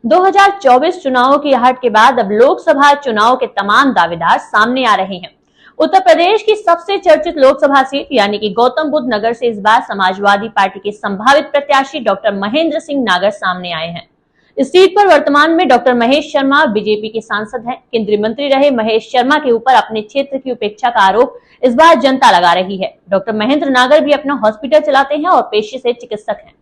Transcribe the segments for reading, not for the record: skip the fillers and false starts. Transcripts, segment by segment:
2024 चुनावों की आहट के बाद अब लोकसभा चुनाव के तमाम दावेदार सामने आ रहे हैं। उत्तर प्रदेश की सबसे चर्चित लोकसभा सीट यानी कि गौतम बुद्ध नगर से इस बार समाजवादी पार्टी के संभावित प्रत्याशी डॉक्टर महेंद्र सिंह नागर सामने आए हैं। इस सीट पर वर्तमान में डॉक्टर महेश शर्मा बीजेपी के सांसद हैं। केंद्रीय मंत्री रहे महेश शर्मा के ऊपर अपने क्षेत्र की उपेक्षा का आरोप इस बार जनता लगा रही है। डॉक्टर महेंद्र नागर भी अपना हॉस्पिटल चलाते हैं और पेशे से चिकित्सक हैं।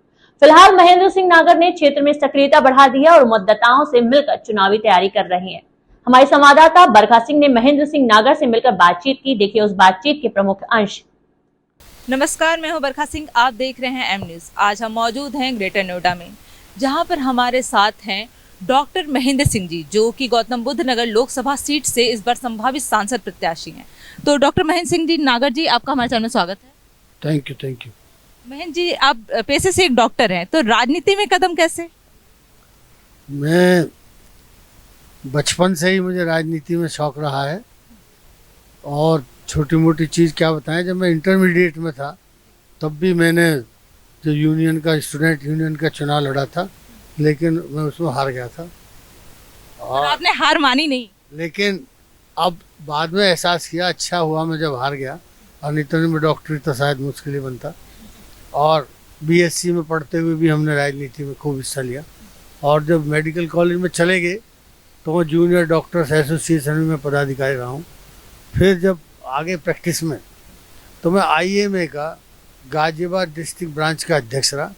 फिलहाल महेंद्र सिंह नागर ने क्षेत्र में सक्रियता बढ़ा दी है और मतदाताओं से मिलकर चुनावी तैयारी कर रहे हैं। हमारे संवाददाता बरखा सिंह ने महेंद्र सिंह नागर से मिलकर बातचीत की। देखिए उस बातचीत के प्रमुख अंश। नमस्कार, मैं हूं बरखा सिंह, आप देख रहे हैं एम न्यूज़। आज हम मौजूद हैं ग्रेटर नोएडा में, जहां पर हमारे साथ हैं डॉक्टर महेंद्र सिंह जी, जो कि गौतम बुद्ध नगर लोकसभा सीट से इस बार संभावित सांसद प्रत्याशी हैं। तो डॉक्टर महेंद्र सिंह जी नागर जी, आपका हमारे चैनल में स्वागत है। Thank you. महेंद्र जी, आप पेशे से एक डॉक्टर हैं, तो राजनीति में कदम कैसे? मैं बचपन से ही मुझे राजनीति में शौक रहा है और छोटी मोटी चीज़ क्या बताएं, जब मैं इंटरमीडिएट में था तब भी मैंने जो स्टूडेंट यूनियन का चुनाव लड़ा था, लेकिन मैं उसमें हार गया था। और आपने हार मानी नहीं? लेकिन अब बाद में एहसास किया, अच्छा हुआ मैं जब हार गया, और नहीं तो मैं डॉक्टरी तो शायद मुश्किल ही बनता। और बीएससी में पढ़ते हुए भी हमने राजनीति में खूब हिस्सा लिया, और जब मेडिकल कॉलेज में चले गए तो मैं जूनियर डॉक्टर्स एसोसिएशन में पदाधिकारी रहा हूँ। फिर जब आगे प्रैक्टिस में तो मैं आईएमए का गाजियाबाद डिस्ट्रिक्ट ब्रांच का अध्यक्ष रहा,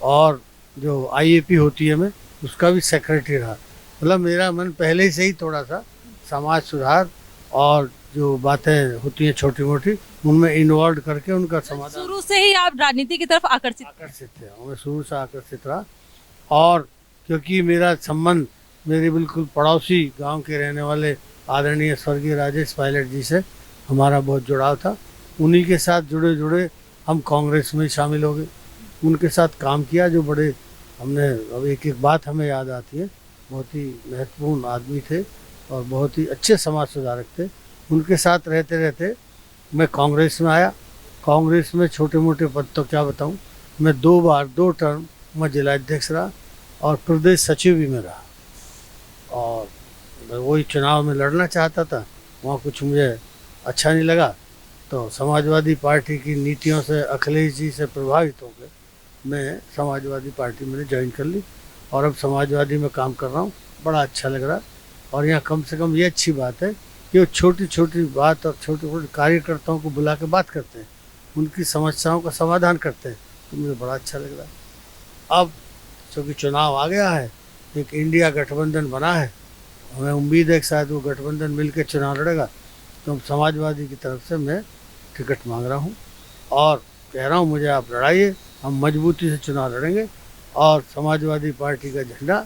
और जो आईएपी होती है मैं उसका भी सेक्रेटरी रहा। मतलब मेरा मन पहले से ही थोड़ा सा समाज सुधार और जो बातें होती हैं छोटी मोटी उनमें इन्वॉल्व करके उनका समाधान। शुरू से ही आप राजनीति की तरफ आकर्षित थे? मैं शुरू से आकर्षित रहा, और क्योंकि मेरा संबंध मेरे बिल्कुल पड़ोसी गांव के रहने वाले आदरणीय स्वर्गीय राजेश पायलट जी से हमारा बहुत जुड़ाव था। उन्हीं के साथ जुड़े जुड़े हम कांग्रेस में शामिल हो गए, उनके साथ काम किया। जो बड़े हमने, अब एक एक बात हमें याद आती है, बहुत ही महत्वपूर्ण आदमी थे और बहुत ही अच्छे समाज सुधारक थे। उनके साथ रहते रहते मैं कांग्रेस में आया। कांग्रेस में छोटे मोटे पद तो क्या बताऊं, मैं 2 टर्म मैं जिलाध्यक्ष रहा और प्रदेश सचिव भी मैं रहा। और वही चुनाव में लड़ना चाहता था, वहाँ कुछ मुझे अच्छा नहीं लगा, तो समाजवादी पार्टी की नीतियों से, अखिलेश जी से प्रभावित होकर मैं समाजवादी पार्टी मैंने ज्वाइन कर ली, और अब समाजवादी में काम कर रहा हूँ। बड़ा अच्छा लग रहा। और यहाँ कम से कम ये अच्छी बात है कि वो छोटी छोटी बात और छोटे छोटे कार्यकर्ताओं को बुला के बात करते हैं, उनकी समस्याओं का समाधान करते हैं, तो मुझे बड़ा अच्छा लग रहा है। अब चूँकि चुनाव आ गया है, एक इंडिया गठबंधन बना है, हमें उम्मीद है कि शायद वो गठबंधन मिलकर चुनाव लड़ेगा, तो समाजवादी की तरफ से मैं टिकट मांग रहा हूँ और कह रहा हूँ मुझे आप लड़ाइए, हम मजबूती से चुनाव लड़ेंगे और समाजवादी पार्टी का झंडा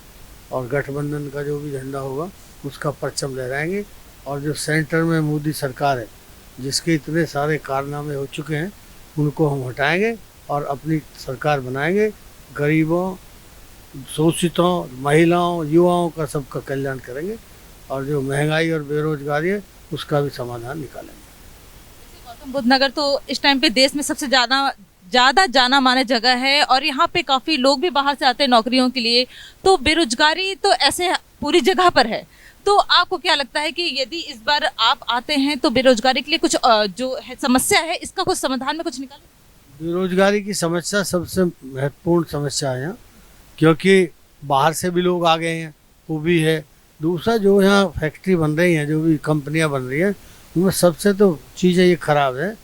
और गठबंधन का जो भी झंडा होगा उसका परचम लहराएंगे। और जो सेंटर में मोदी सरकार है, जिसके इतने सारे कारनामे हो चुके हैं, उनको हम हटाएंगे और अपनी सरकार बनाएंगे। गरीबों, शोषितों, महिलाओं, युवाओं का सबका कल्याण करेंगे, और जो महंगाई और बेरोजगारी है उसका भी समाधान निकालेंगे। गौतम बुद्ध नगर तो इस टाइम पे देश में सबसे ज़्यादा जाना माना जगह है, और यहाँ पे काफ़ी लोग भी बाहर से आते हैं नौकरियों के लिए, तो बेरोजगारी तो ऐसे पूरी जगह पर है। तो आपको क्या लगता है कि यदि इस बार आप आते हैं तो बेरोजगारी के लिए कुछ जो है समस्या है, इसका कुछ समाधान में कुछ निकालें? बेरोजगारी की समस्या सबसे महत्वपूर्ण समस्या है यहाँ, क्योंकि बाहर से भी लोग आ गए हैं, वो भी है। दूसरा, जो यहाँ फैक्ट्री बन रही हैं, जो भी कंपनियाँ बन रही हैं, उनमें सबसे तो चीज़ें ये ख़राब है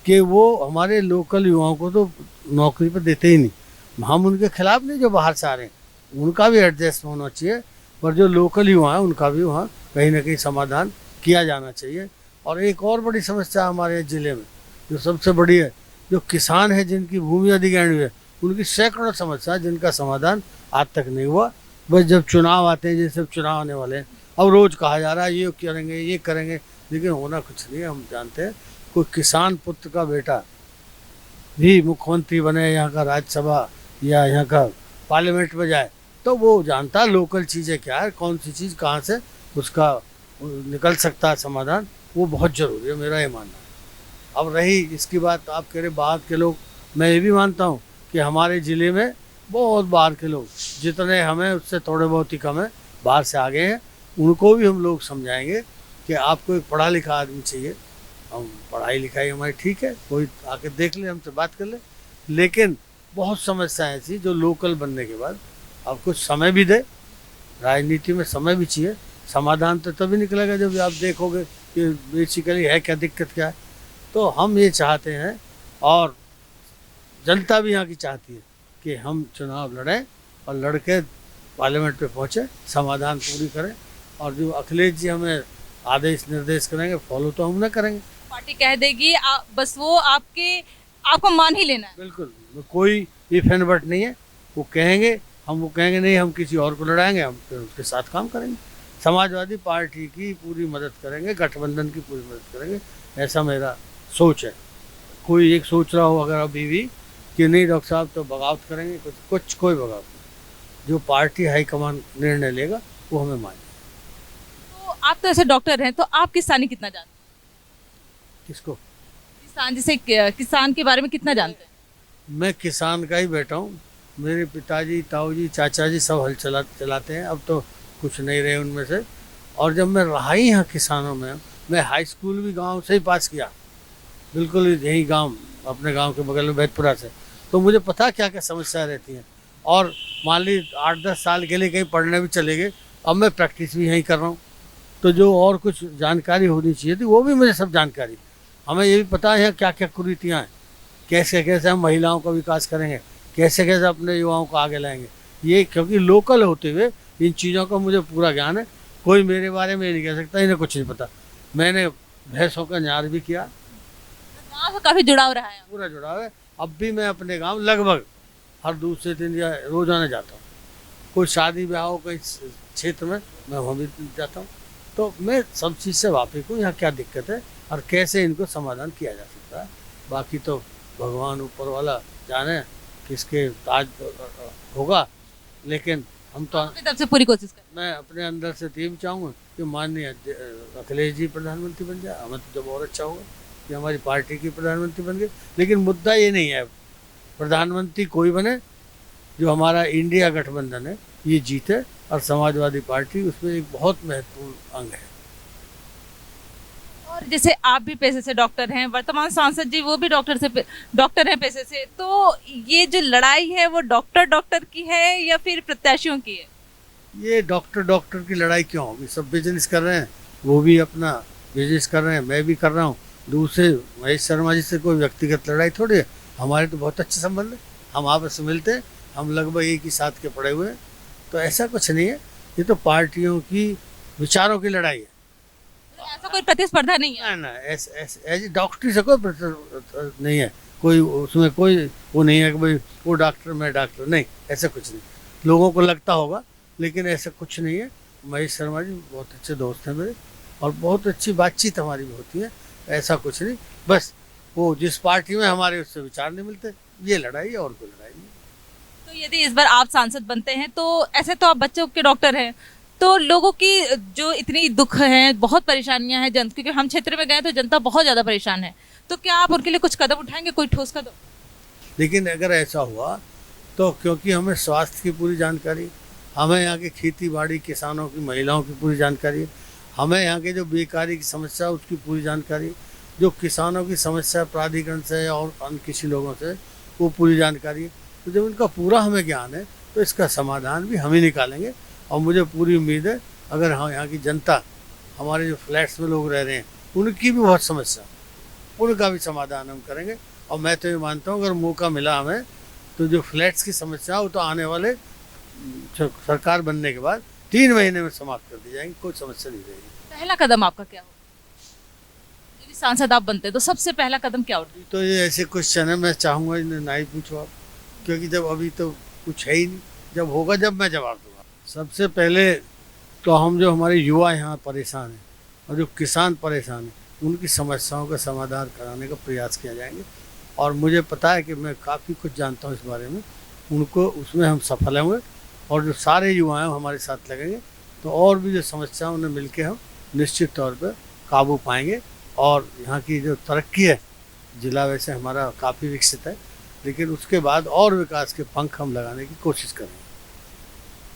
कि वो हमारे लोकल युवाओं को तो नौकरी पर देते ही नहीं। हम उनके खिलाफ नहीं जो बाहर से आ रहे हैं, उनका भी एडजस्ट होना चाहिए, पर जो लोकल युवा हैं उनका भी वहाँ कहीं ना कहीं समाधान किया जाना चाहिए। और एक और बड़ी समस्या हमारे ज़िले में जो सबसे बड़ी है, जो किसान है जिनकी भूमि अधिग्रहण हुई है, उनकी सैकड़ों समस्या जिनका समाधान आज तक नहीं हुआ। बस जब चुनाव आते हैं, जैसे चुनाव आने वाले हैं, अब रोज़ कहा जा रहा है ये करेंगे ये करेंगे, लेकिन होना कुछ नहीं है। हम जानते हैं कोई किसान पुत्र का बेटा भी मुख्यमंत्री बने, यहाँ का राज्यसभा या यहाँ का पार्लियामेंट में जाए, तो वो जानता है लोकल चीज़ें क्या है, कौन सी चीज़ कहाँ से उसका निकल सकता है समाधान। वो बहुत ज़रूरी है, मेरा ये मानना है। अब रही इसकी बात, आप कह रहे बाहर के लोग, मैं ये भी मानता हूँ कि हमारे ज़िले में बहुत बाहर के लोग, जितने हमें उससे थोड़े बहुत ही कम है, बाहर से आ गए हैं, उनको भी हम लोग समझाएंगे कि आपको एक पढ़ा लिखा आदमी चाहिए। हम पढ़ाई लिखाई हमारी ठीक है, कोई आके देख ले, हमसे बात कर ले, लेकिन बहुत समस्याएं ऐसी जो लोकल बनने के बाद अब कुछ समय भी दे, राजनीति में समय भी चाहिए। समाधान तो तभी निकलेगा जब आप देखोगे कि बेसिकली है क्या, दिक्कत क्या है। तो हम ये चाहते हैं और जनता भी यहाँ की चाहती है कि हम चुनाव लड़ें और लड़के पार्लियामेंट पे पहुँचे, समाधान पूरी करें, और जो अखिलेश जी हमें आदेश निर्देश करेंगे फॉलो तो हम न करेंगे। पार्टी कह देगी बस वो आपको मान ही लेना है। बिल्कुल, कोई इफ एंड बट नहीं है। वो कहेंगे, हम वो कहेंगे नहीं हम किसी और को लड़ाएंगे, हम फिर उसके साथ काम करेंगे। समाजवादी पार्टी की पूरी मदद करेंगे, गठबंधन की पूरी मदद करेंगे, ऐसा मेरा सोच है। कोई एक सोच रहा हो अगर अभी भी कि नहीं डॉक्टर साहब तो बगावत करेंगे, कोई बगावत नहीं। जो पार्टी हाईकमान निर्णय लेगा वो हमें माने। तो आप तो ऐसे डॉक्टर हैं, तो आप किसानी कितना जानते हैं? किसको? किसान, जैसे किसान के बारे में कितना जानते हैं? मैं किसान का ही बेटा हूँ। मेरे पिताजी, ताऊजी, चाचा जी सब हल चलाते हैं, अब तो कुछ नहीं रहे उनमें से। और जब मैं रहा ही यहाँ किसानों में, मैं हाई स्कूल भी गांव से ही पास किया, बिल्कुल यही गांव, अपने गांव के बगल में बैतपुरा से। तो मुझे पता क्या क्या समस्या रहती हैं। और मान ली 8-10 साल के लिए कहीं पढ़ने भी चले गए, अब मैं प्रैक्टिस भी यहीं कर रहा हूँ। तो जो और कुछ जानकारी होनी चाहिए थी वो भी मुझे सब जानकारी। हमें ये भी पता है क्या क्या कुरीतियाँ हैं, कैसे कैसे हम महिलाओं का विकास करेंगे, कैसे कैसे अपने युवाओं को आगे लाएंगे। ये क्योंकि लोकल होते हुए इन चीज़ों का मुझे पूरा ज्ञान है। कोई मेरे बारे में ये नहीं कह सकता इन्हें कुछ नहीं पता। मैंने भैंसों का न्यार भी किया, गाँव से काफी जुड़ाव रहा है। पूरा जुड़ा है। अब भी मैं अपने गांव लगभग हर दूसरे दिन या रोजाना जाता हूँ। कोई शादी ब्याह हो कहीं क्षेत्र में, मैं वहाँ भी जाता हूँ। तो मैं सब चीज़ से वाकिफ हूँ, यहाँ क्या दिक्कत है और कैसे इनको समाधान किया जा सकता है। बाकी तो भगवान ऊपर वाला जाने किसके ताज होगा, लेकिन हम तो अपनी तरफ से पूरी कोशिश करें। मैं अपने अंदर से तो ये भी चाहूँगा कि माननीय अखिलेश जी प्रधानमंत्री बन जाए, हमें तो जब और अच्छा होगा कि हमारी पार्टी की प्रधानमंत्री बन गई। लेकिन मुद्दा ये नहीं है प्रधानमंत्री कोई बने, जो हमारा इंडिया गठबंधन है ये जीते, और समाजवादी पार्टी उसमें एक बहुत महत्वपूर्ण अंग है। और जैसे आप भी पेशे से डॉक्टर हैं, वर्तमान सांसद जी वो भी डॉक्टर हैं पेशे से, तो ये जो लड़ाई है वो डॉक्टर की है या फिर प्रत्याशियों की है? ये डॉक्टर की लड़ाई क्यों होगी? सब बिजनेस कर रहे हैं, वो भी अपना बिजनेस कर रहे हैं, मैं भी कर रहा हूँ। दूसरे महेश शर्मा जी से कोई व्यक्तिगत लड़ाई थोड़ी है। हमारे तो बहुत अच्छे संबंध है, हम आपस में मिलते हैं, हम लगभग एक ही साथ के पड़े हुए हैं। तो ऐसा कुछ नहीं है, ये तो पार्टियों की विचारों की लड़ाई है। ऐसा कोई प्रतिस्पर्धा नहीं है? ना ऐसी डॉक्टरी से कोई नहीं है, कोई उसमें कोई वो नहीं है कि भाई वो डॉक्टर मैं डॉक्टर, नहीं, ऐसा कुछ नहीं। लोगों को लगता होगा लेकिन ऐसा कुछ नहीं है। महेश शर्मा जी बहुत अच्छे दोस्त हैं मेरे, और बहुत अच्छी बातचीत हमारी भी होती है। ऐसा कुछ नहीं, बस वो जिस पार्टी में हमारे उससे विचार नहीं मिलते, ये लड़ाई है और कोई लड़ाई नहीं। तो यदि इस बार आप सांसद बनते हैं, तो ऐसे तो आप बच्चों के डॉक्टर हैं, तो लोगों की जो इतनी दुख है, बहुत परेशानियां हैं जनता, क्योंकि हम क्षेत्र में गए तो जनता बहुत ज़्यादा परेशान है, तो क्या आप उनके लिए कुछ कदम उठाएंगे, कोई ठोस कदम? लेकिन अगर ऐसा हुआ तो क्योंकि हमें स्वास्थ्य की पूरी जानकारी, हमें यहाँ की खेती बाड़ी, किसानों की, महिलाओं की पूरी जानकारी, हमें यहाँ के जो बेकारी की समस्या उसकी पूरी जानकारी, जो किसानों की समस्या प्राधिकरण से और अन्य किसी लोगों से वो पूरी जानकारी है। तो जब इनका पूरा हमें ज्ञान है तो इसका समाधान भी हम ही निकालेंगे। और मुझे पूरी उम्मीद है अगर हाँ यहाँ की जनता, हमारे जो फ्लैट्स में लोग रह रहे हैं उनकी भी बहुत समस्या, उनका भी समाधान हम करेंगे। और मैं तो ये मानता हूँ अगर मौका मिला हमें तो जो फ्लैट्स की समस्या वो तो आने वाले सरकार बनने के बाद 3 महीने में समाप्त कर दी जाएंगी, कोई समस्या नहीं रहेगी। पहला कदम आपका क्या होगा यदि सांसद आप बनते, तो सबसे पहला कदम क्या उठेगा? तो ये ऐसे क्वेश्चन है, मैं चाहूँगा इन्हें ना ही पूछो आप, क्योंकि जब अभी तो कुछ है ही नहीं। जब होगा जब मैं जवाब दूंगा। सबसे पहले तो हम जो हमारे युवा यहाँ परेशान हैं और जो किसान परेशान हैं उनकी समस्याओं का समाधान कराने का प्रयास किया जाएंगे। और मुझे पता है कि मैं काफ़ी कुछ जानता हूँ इस बारे में, उनको उसमें हम सफल होंगे। और जो सारे युवा हैं हमारे साथ लगेंगे तो और भी जो समस्या उन्हें मिलके हम निश्चित तौर पर काबू पाएंगे। और यहाँ की जो तरक्की है, ज़िला वैसे हमारा काफ़ी विकसित है, लेकिन उसके बाद और विकास के पंख हम लगाने की कोशिश करेंगे।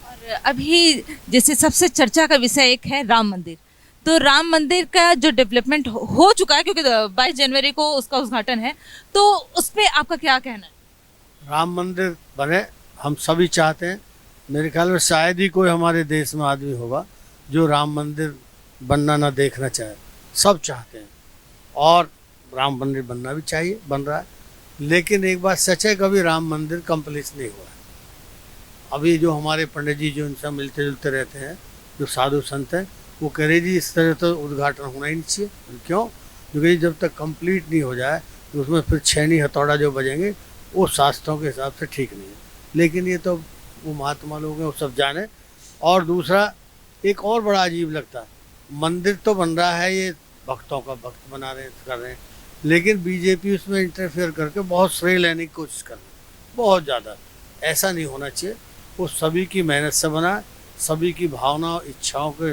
और अभी जैसे सबसे चर्चा का विषय एक है राम मंदिर। तो राम मंदिर का जो डेवलपमेंट हो चुका है, क्योंकि 22 जनवरी को उसका उद्घाटन है, तो उसमें आपका क्या कहना है? राम मंदिर बने, हम सभी चाहते हैं। मेरे ख्याल में शायद ही कोई हमारे देश में आदमी होगा जो राम मंदिर बनना ना देखना चाहे। सब चाहते हैं और राम मंदिर बनना भी चाहिए, बन रहा है। लेकिन एक बात सच है, कभी राम मंदिर कंप्लीट नहीं हुआ है। अभी जो हमारे पंडित जी जो इनसे मिलते जुलते रहते हैं, जो साधु संत हैं, वो कह रहे जी इस तरह तो उद्घाटन होना ही नहीं चाहिए। क्यों? क्योंकि जब तक कंप्लीट नहीं हो जाए तो उसमें फिर छैनी हथौड़ा जो बजेंगे वो शास्त्रों के हिसाब से ठीक नहीं है। लेकिन ये तो वो महात्मा लोग हैं, वो सब जाने। और दूसरा एक और बड़ा अजीब लगता है, मंदिर तो बन रहा है, ये भक्तों का भक्त बना रहे हैं, कर रहे हैं, लेकिन बीजेपी उसमें इंटरफेयर करके बहुत श्रेय लेने की कोशिश कर रही है, बहुत ज़्यादा। ऐसा नहीं होना चाहिए। वो सभी की मेहनत से बना है, सभी की भावना और इच्छाओं के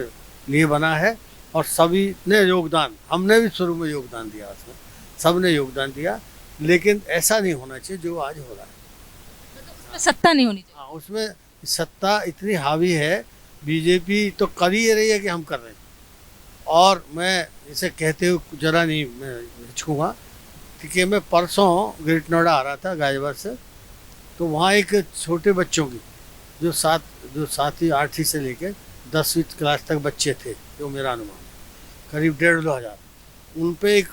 लिए बना है, और सभी ने योगदान, हमने भी शुरू में योगदान दिया, उसमें सब ने योगदान दिया। लेकिन ऐसा नहीं होना चाहिए जो आज हो रहा है। उसमें सत्ता नहीं होनी चाहिए। हाँ, उसमें सत्ता इतनी हावी है, बीजेपी तो कर ही रही है कि हम कर रहे हैं। और मैं इसे कहते हुए जरा नहीं मैं हिचकूँगा, क्योंकि मैं परसों ग्रेट नोएडा आ रहा था गाजियाबाद से, तो वहाँ एक छोटे बच्चों की जो सातवीं 8वीं से लेकर 10वीं क्लास तक बच्चे थे, जो मेरा अनुमान है, करीब 1,500-2 हज़ार, उन पे एक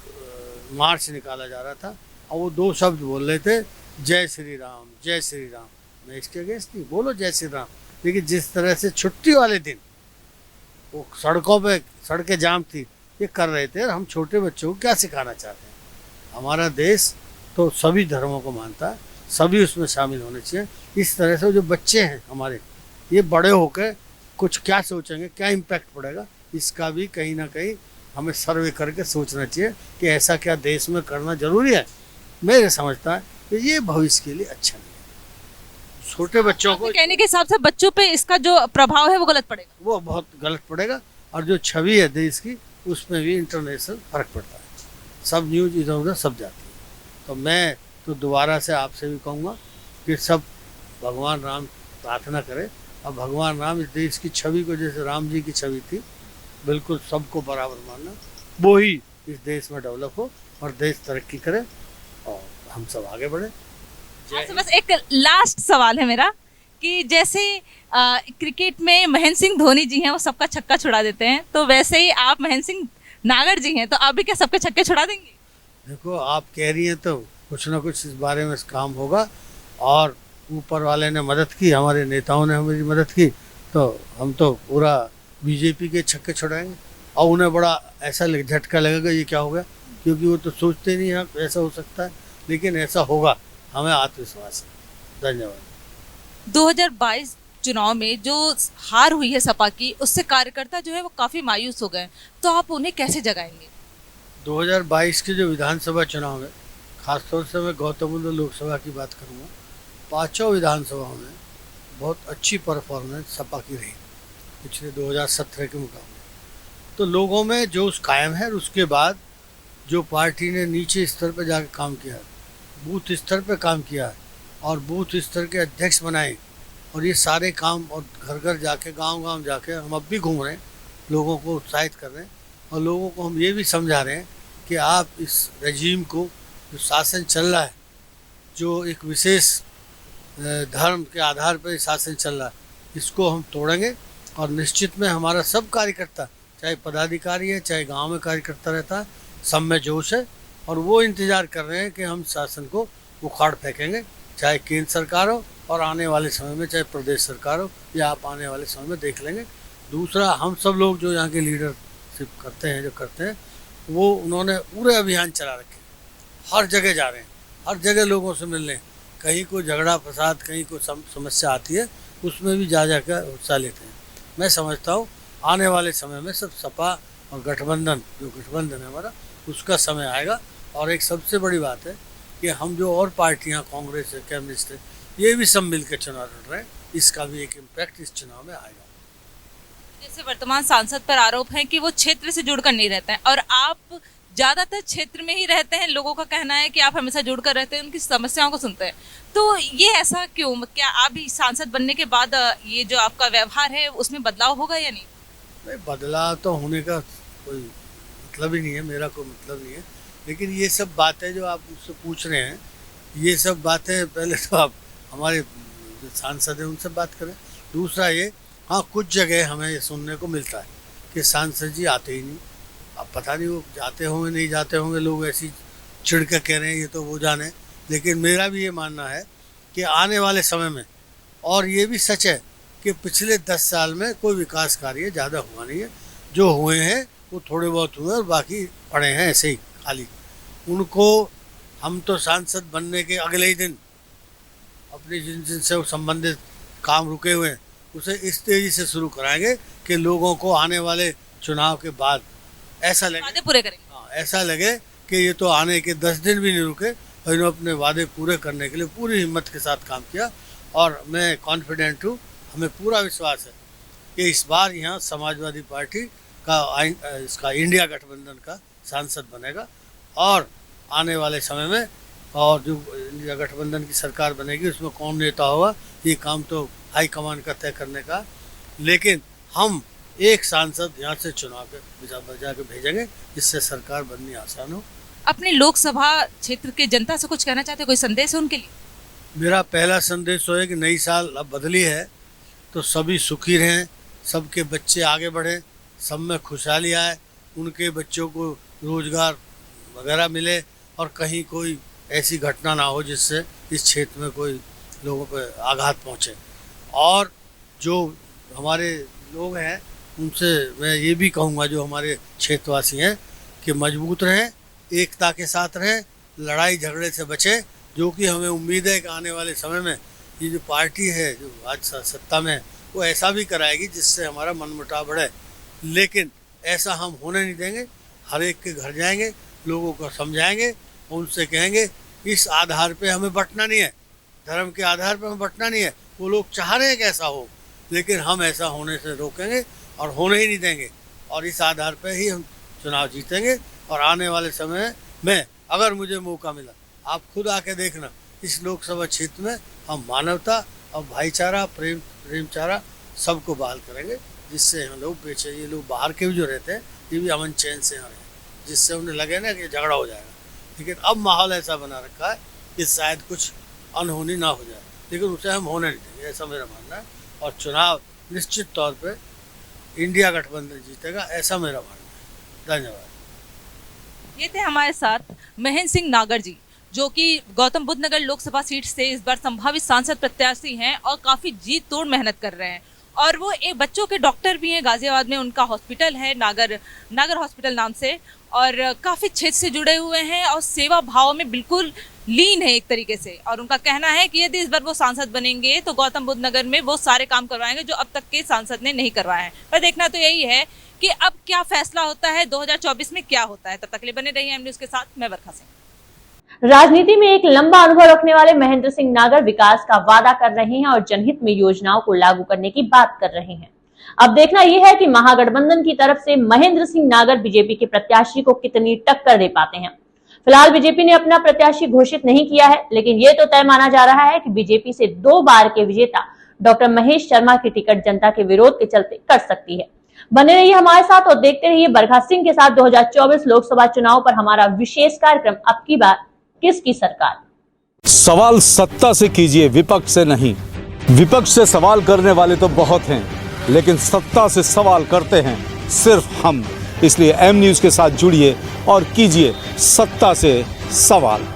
मार्च निकाला जा रहा था, और वो 2 शब्द बोल रहे थे, जय श्री राम, जय श्री राम। मैं इसके अगेंस्ट नहीं, बोलो जय श्री राम, लेकिन जिस तरह से छुट्टी वाले दिन वो सड़कों पे सड़कें जाम थी, ये कर रहे थे, और हम छोटे बच्चों को क्या सिखाना चाहते हैं? हमारा देश तो सभी धर्मों को मानता है, सभी उसमें शामिल होने चाहिए। इस तरह से जो बच्चे हैं हमारे, ये बड़े होकर कुछ क्या सोचेंगे, क्या इम्पैक्ट पड़ेगा, इसका भी कहीं ना कहीं हमें सर्वे करके सोचना चाहिए कि ऐसा क्या देश में करना जरूरी है। मेरे समझता है कि ये भविष्य के लिए अच्छा नहीं है। छोटे बच्चों को, आपके कहने के हिसाब से बच्चों पे इसका जो प्रभाव है वो गलत पड़ेगा। वो बहुत गलत पड़ेगा, और जो छवि है देश की, उसमें भी इंटरनेशनल फर्क पड़ता है। सब न्यूज़ इधर उधर सब जाती है। तो मैं तो दोबारा से आपसे भी कहूँगा कि सब भगवान राम प्रार्थना करें, और भगवान राम इस देश की छवि को, जैसे राम जी की छवि थी, बिल्कुल सबको बराबर मानना, वो ही इस देश में डेवलप हो और देश तरक्की करे और हम सब आगे बढ़े। आपसे बस एक लास्ट सवाल है मेरा, कि जैसे क्रिकेट में महेंद्र सिंह धोनी जी हैं, वो सबका छक्का छुड़ा देते हैं, तो वैसे ही आप महेंद्र सिंह नागर जी हैं, तो आप भी क्या सबके छक्के छुड़ा देंगे? देखो, आप कह रही हैं तो कुछ ना कुछ इस बारे में काम होगा, और ऊपर वाले ने मदद की, हमारे नेताओं ने हमारी मदद की, तो हम तो पूरा बीजेपी के छक्के छुड़ाएंगे। और उन्हें बड़ा ऐसा झटका लगेगा, ये क्या हो गया, क्योंकि वो तो सोचते नहीं हैं ऐसा हो सकता है, लेकिन ऐसा होगा, हमें आत्मविश्वास है। धन्यवाद। 2022 चुनाव में जो हार हुई है सपा की, उससे कार्यकर्ता जो है वो काफी मायूस हो गए, तो आप उन्हें कैसे जगाएंगे? 2022 के जो विधानसभा चुनाव है, खासतौर से मैं गौतम बुद्ध लोकसभा की बात करूँगा, 5 विधानसभाओं में बहुत अच्छी परफॉर्मेंस सपा की रही पिछले 2017 के मुकाबले। तो लोगों में जोश कायम है, और उसके बाद जो पार्टी ने नीचे स्तर पर जाकर काम किया, बूथ स्तर पर काम किया है, और बूथ स्तर के अध्यक्ष बनाए, और ये सारे काम, और घर घर जाके, गांव-गांव जाके हम अब भी घूम रहे हैं, लोगों को उत्साहित कर रहे हैं, और लोगों को हम ये भी समझा रहे हैं कि आप इस रजीम को, जो शासन चल रहा है, जो एक विशेष धर्म के आधार पर शासन चल रहा है, इसको हम तोड़ेंगे। और निश्चित में हमारा सब कार्यकर्ता, चाहे पदाधिकारी है, चाहे गांव में कार्यकर्ता रहता है, सब में जोश है, और वो इंतज़ार कर रहे हैं कि हम शासन को उखाड़ फेंकेंगे, चाहे केंद्र सरकार हो, और आने वाले समय में चाहे प्रदेश सरकार हो, या आप आने वाले समय में देख लेंगे। दूसरा, हम सब लोग जो यहाँ के लीडरशिप करते हैं, जो करते हैं, वो उन्होंने पूरे अभियान चला रखे, हर जगह जा रहे हैं, हर जगह लोगों से मिल रहे हैं, कहीं कोई झगड़ा फसाद, कहीं कोई समस्या आती है, उसमें भी जा कर हिस्सा लेते हैं। मैं समझता हूँ आने वाले समय में सब सपा और गठबंधन, जो गठबंधन है हमारा, उसका समय आएगा। और एक सबसे बड़ी बात है कि हम जो और पार्टियाँ, कांग्रेस है, कम्युनिस्ट है, ये भी सब मिलकर चुनाव लड़ रहे हैं, इसका भी एक इम्पैक्ट इस चुनाव में आएगा। जैसे वर्तमान सांसद पर आरोप है कि वो क्षेत्र से जुड़कर नहीं रहते हैं, और आप ज्यादातर क्षेत्र में ही रहते हैं, लोगों का कहना है कि आप हमेशा जुड़कर रहते हैं, उनकी समस्याओं को सुनते हैं। तो ये ऐसा क्यों? क्या आप भी सांसद बनने के बाद ये जो आपका व्यवहार है उसमें बदलाव होगा या नहीं? नहीं, बदलाव तो होने का कोई मतलब ही नहीं है, मेरा कोई मतलब नहीं है। लेकिन ये सब बातें जो आप मुझसे पूछ रहे हैं, ये सब बातें पहले तो आप हमारे जो सांसद हैं उनसे बात करें। दूसरा ये, हाँ कुछ जगह हमें ये सुनने को मिलता है कि सांसद जी आते ही नहीं। अब पता नहीं वो जाते होंगे नहीं जाते होंगे, लोग ऐसी चिढ़ के कह रहे हैं, ये तो वो जाने। लेकिन मेरा भी ये मानना है कि आने वाले समय में, और ये भी सच है कि पिछले 10 साल में कोई विकास कार्य ज़्यादा हुआ नहीं है। जो हुए हैं वो थोड़े बहुत हुए और बाकी पड़े हैं ऐसे ही खाली। उनको हम तो सांसद बनने के अगले ही दिन अपनी जिनसे संबंधित काम रुके हुए हैं उसे इस तेज़ी से शुरू कराएंगे कि लोगों को आने वाले चुनाव के बाद ऐसा लगे, वादे पूरे करेंगे। हाँ, ऐसा लगे कि ये तो आने के 10 दिन भी नहीं रुके और इन्होंने अपने वादे पूरे करने के लिए पूरी हिम्मत के साथ काम किया। और मैं कॉन्फिडेंट हूँ, हमें पूरा विश्वास है कि इस बार यहाँ समाजवादी पार्टी का इसका इंडिया गठबंधन का सांसद बनेगा और आने वाले समय में और जो इंडिया गठबंधन की सरकार बनेगी उसमें कौन नेता होगा ये काम तो हाईकमान का तय करने का। लेकिन हम एक सांसद यहाँ से चुनाव के बजा के भेजेंगे जिससे सरकार बननी आसान हो। अपने लोकसभा क्षेत्र के जनता से कुछ कहना चाहते हैं? कोई संदेश है उनके लिए? मेरा पहला संदेश तो है कि नई साल अब बदली है तो सभी सुखी रहें, सबके बच्चे आगे बढ़ें, सब में खुशहाली आए, उनके बच्चों को रोजगार वगैरह मिले और कहीं कोई ऐसी घटना ना हो जिससे इस क्षेत्र में कोई लोगों पर आघात पहुँचे। और जो हमारे लोग हैं उनसे मैं ये भी कहूँगा, जो हमारे क्षेत्रवासी हैं, कि मजबूत रहें, एकता के साथ रहें, लड़ाई झगड़े से बचें, जो कि हमें उम्मीद है कि आने वाले समय में ये जो पार्टी है जो आज सत्ता में है वो ऐसा भी कराएगी जिससे हमारा मनमुटाव बढ़े। लेकिन ऐसा हम होने नहीं देंगे। हर एक के घर जाएंगे, लोगों को समझाएंगे, उनसे कहेंगे इस आधार पे हमें बंटना नहीं है, धर्म के आधार पे हमें बंटना नहीं है। वो लोग चाह रहे हैं कि ऐसा हो, लेकिन हम ऐसा होने से रोकेंगे और होने ही नहीं देंगे और इस आधार पे ही हम चुनाव जीतेंगे। और आने वाले समय में अगर मुझे मौका मिला, आप खुद आके देखना, इस लोकसभा क्षेत्र में हम मानवता और भाईचारा प्रेमचारा सबको बहाल करेंगे, जिससे हम लोग ये लोग बाहर के भी जो रहते हैं ये भी अमन चैन से यहाँ रहें, जिससे उन्हें लगे ना कि झगड़ा हो जाएगा। लेकिन अब माहौल ऐसा बना रखा है कि शायद कुछ अनहोनी ना हो जाए, लेकिन उसे हम होने नहीं देंगे, ऐसा मेरा मानना है। और चुनाव निश्चित तौर पे इंडिया गठबंधन जीतेगा, ऐसा मेरा मानना है। धन्यवाद। ये थे हमारे साथ महेंद्र सिंह नागर जी, जो कि गौतम बुद्ध नगर लोकसभा सीट से इस बार संभावित सांसद प्रत्याशी हैं और काफी जी तोड़ मेहनत कर रहे हैं। और वो एक बच्चों के डॉक्टर भी हैं, गाजियाबाद में उनका हॉस्पिटल है नागर हॉस्पिटल नाम से, और काफी क्षेत्र से जुड़े हुए हैं और सेवा भाव में बिल्कुल लीन है एक तरीके से। और उनका कहना है कि यदि इस बार वो सांसद बनेंगे तो गौतम बुद्ध नगर में वो सारे काम करवाएंगे जो अब तक के सांसद ने नहीं करवाए हैं। पर देखना तो यही है कि अब क्या फैसला होता है, 2024 में क्या होता है। तब तक के लिए बने रहिए एम न्यूज़ के साथ। मैं बरखा सिंह। राजनीति में एक लंबा अनुभव रखने वाले महेंद्र सिंह नागर विकास का वादा कर रहे हैं और जनहित में योजनाओं को लागू करने की बात कर रहे हैं। अब देखना यह है कि महागठबंधन की तरफ से महेंद्र सिंह नागर बीजेपी के प्रत्याशी को कितनी टक्कर दे पाते हैं। फिलहाल बीजेपी ने अपना प्रत्याशी घोषित नहीं किया है, लेकिन यह तो तय माना जा रहा है कि बीजेपी से 2 बार के विजेता डॉक्टर महेश शर्मा की टिकट जनता के विरोध के चलते कट सकती है। बने रहिए हमारे साथ और देखते रहिए बरखा सिंह के साथ 2024 लोकसभा चुनाव पर हमारा विशेष कार्यक्रम अब की बार किसकी सरकार। सवाल सत्ता से कीजिए, विपक्ष से नहीं। विपक्ष से सवाल करने वाले तो बहुत हैं, लेकिन सत्ता से सवाल करते हैं सिर्फ हम। इसलिए एम न्यूज़ के साथ जुड़िए और कीजिए सत्ता से सवाल।